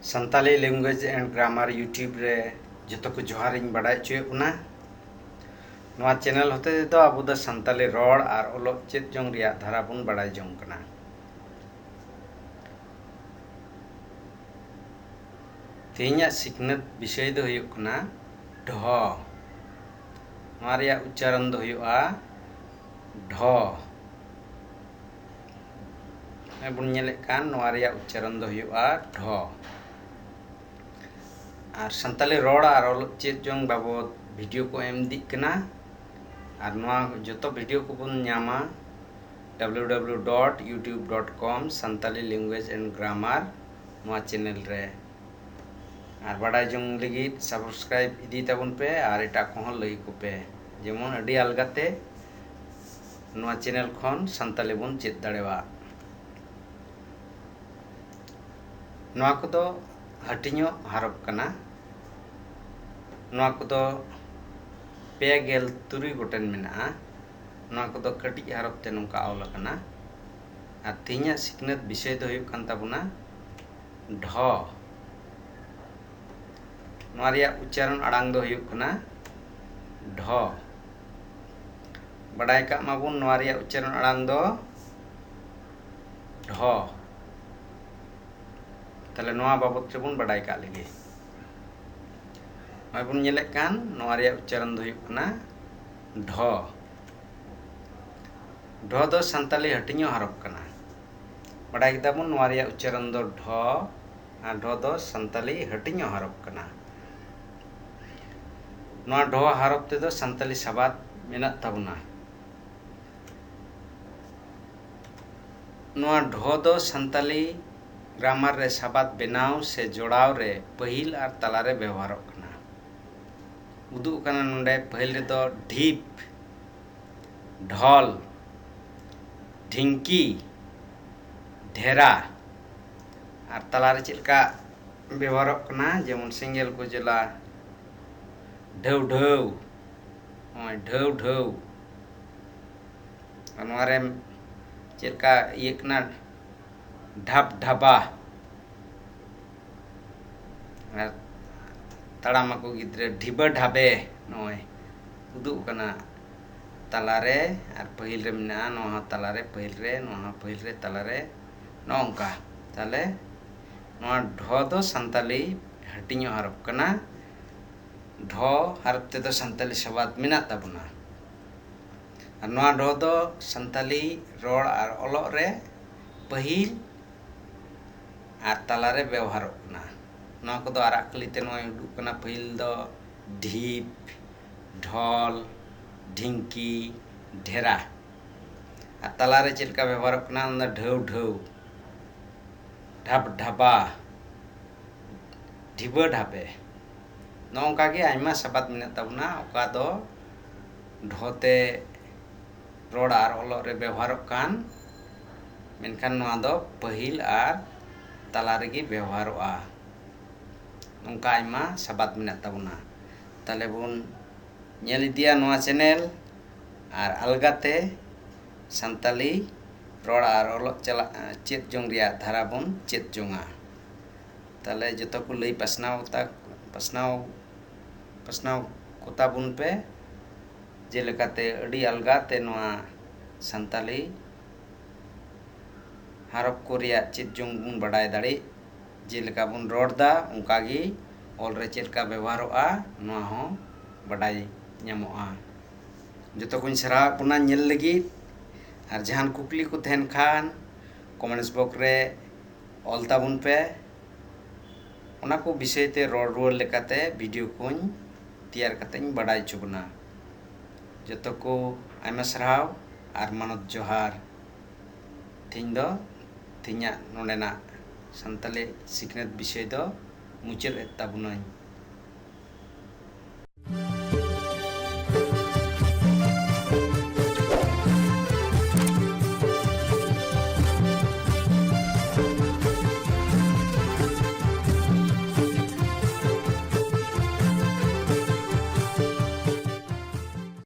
Santali language and grammar YouTube रे जो को जोहार इन बड़ा चुना नवा चैनल होते तो अब दो संताली रोड और ओलोग चेत जोंग रिया धारा बन बड़ा जोंग कना तेहना सिखनत विषय दो हुयुग कना ढ नवा रिया उच्चारण दो हुयुगा ढ बन नेलेक कान नवा रिया उच्चारण दो हुयुगा ढ और संताली रोड और ओलोग चेत जोंग बाबद वीडियो को एम दी कना और नवा जो वीडियो को बन नामा www.youtube.com Santali language and grammar नवा चैनल रे और बड़ा जोंग लगी सब्सक्राइब इदी तबन पे और एटा को लई को पे जेमन अडी अलगाते नवा चैनल खन संताली बन चेत दाड़ेवा नवा को दो हटिño हरफ कना नवा को दो पे गेल तुरी गोटेन मेना नवा को दो कटिज हरफ ते नोंका आवल कना और तेहना सिखनत विषय दो हुयुग कान ताबुना ढ नवा रिया उच्चारण आड़ांग दो हुयुग कना ढ बड़ाय का माबुन नवा रिया उच्चारण आड़ांग दो ढ तले नवा बाबत रे बुन बड़ाय का लगे नय बुन नेलेक कान नवा रिया उच्चारण दो हुयुग कना ढ ढ दो संताली हटिño हरफ कना बड़ाय किता बुन नवा रिया उच्चारण दो ढ और ढ दो संताली हटिño हरफ कना नवा ढ हरफ ते दो संताली सबाद मेना ताबुना नवा ढ दो संताली ग्रामार रे सबाद बेनाव से जोड़ाव रे पहिल और तला रे व्यवहार कना उदुग कना नोंडे पहिल रे दो ढीप ढोल ढिंकी ढेरा और तला रे चिलका व्यवहार कना जेमन सेंगेल को जला ढौ ढौ ढौ ढौ नवारे चिलका ये कना ढप ढबा और तड़ामा को गिद्रे ढिबा ढाबे नय उदुग कना तलारे और पहिल रे मेना नोहा तलारे पहिल रे नोहा पहिल रे तलारे नोंका ताले नोहा ढ दो संताली हटिño हरफ कना ढ हरफ ते दो संताली सबाद मेना ताबुना और नोहा ढ दो संताली रोड और ओलोग रे पहिल और तलारे व्यवहार कना नोहा को दो आराकली ते नोय उदुग कना पहिल दो ढीप ढोल ढिंकी ढेरा और तलारे चिलका व्यवहार कना ढौ ढौ ढप ढबा ढिबा ढाबे नोंका गे आयमा सबाद मेना ताबुना ओका दो ढोते रोड और ओलोग रे व्यवहार कान मेनखान नोआ दो पहिल और तला रेगी व्यवहारोआ नोंका आयमा सबाद मेना ताबुना ताले बुन नेल इदिया नोआ चैनल और अलगाते संताली रोड और ओलोग चला चेत जोंग रिया धारा बुन चेत जोंगा ताले जतो को लई पसनाव कोता बुन पे जेलेकाते अडी अलगाते नोआ संताली हरफ को रिया चेत जोंग बुन बड़ाय दाड़ी जेलेका बुन रोडदा उनकागी ऑल रे चेलका व्यवहारोआ नोआ हो बड़ाई ᱧᱟᱢᱚᱜᱼᱟ जतो को सरा पुना नेल लगी और जहान कुकली को तहन खान कमेंट्स बॉक्स रे ऑल ताबुन पे ओना को विषय ते रोड रुआर लेकाते वीडियो को तैयार करते बड़ाई चुबना जतो को आयमा सराव और मानत जोहार तीन दो तीना नोंडेना संताली सिखनत विषय दो मुचाद ताबुनाई।